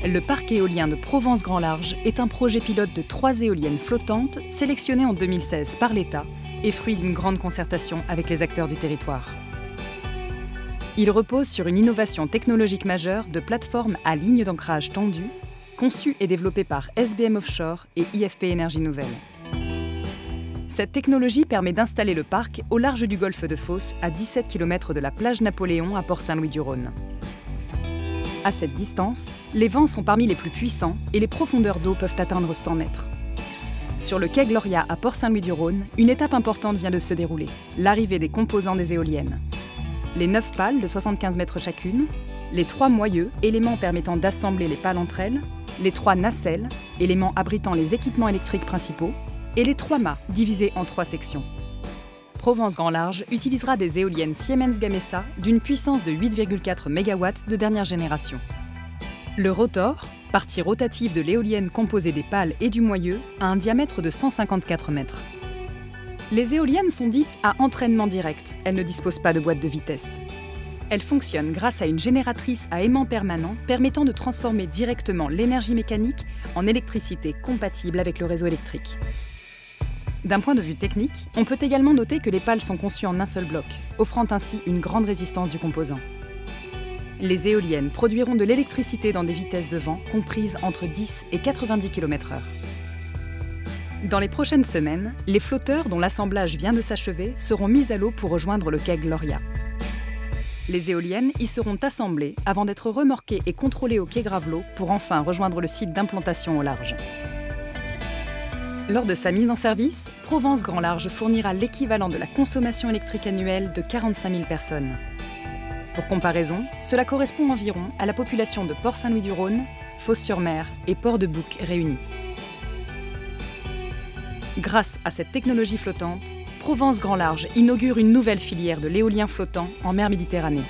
Le parc éolien de Provence-Grand Large est un projet pilote de 3 éoliennes flottantes sélectionnées en 2016 par l'État et fruit d'une grande concertation avec les acteurs du territoire. Il repose sur une innovation technologique majeure de plateforme à ligne d'ancrage tendue, conçue et développée par SBM Offshore et IFP Énergie Nouvelle. Cette technologie permet d'installer le parc au large du golfe de Fos, à 17 km de la plage Napoléon à Port-Saint-Louis-du-Rhône. À cette distance, les vents sont parmi les plus puissants et les profondeurs d'eau peuvent atteindre 100 mètres. Sur le quai Gloria à Port-Saint-Louis-du-Rhône, une étape importante vient de se dérouler, l'arrivée des composants des éoliennes. Les 9 pales de 75 mètres chacune, les 3 moyeux, éléments permettant d'assembler les pales entre elles, les 3 nacelles, éléments abritant les équipements électriques principaux, et les 3 mâts, divisés en 3 sections. Provence-Grand Large utilisera des éoliennes Siemens Gamesa d'une puissance de 8,4 MW de dernière génération. Le rotor, partie rotative de l'éolienne composée des pales et du moyeu, a un diamètre de 154 mètres. Les éoliennes sont dites à entraînement direct, elles ne disposent pas de boîte de vitesse. Elles fonctionnent grâce à une génératrice à aimant permanent permettant de transformer directement l'énergie mécanique en électricité compatible avec le réseau électrique. D'un point de vue technique, on peut également noter que les pales sont conçues en un seul bloc, offrant ainsi une grande résistance du composant. Les éoliennes produiront de l'électricité dans des vitesses de vent comprises entre 10 et 90 km/h. Dans les prochaines semaines, les flotteurs dont l'assemblage vient de s'achever seront mis à l'eau pour rejoindre le quai Gloria. Les éoliennes y seront assemblées avant d'être remorquées et contrôlées au quai Gravelot pour enfin rejoindre le site d'implantation au large. Lors de sa mise en service, Provence-Grand Large fournira l'équivalent de la consommation électrique annuelle de 45 000 personnes. Pour comparaison, cela correspond environ à la population de Port-Saint-Louis-du-Rhône, Fos-sur-Mer et Port-de-Bouc réunis. Grâce à cette technologie flottante, Provence-Grand Large inaugure une nouvelle filière de l'éolien flottant en mer Méditerranée.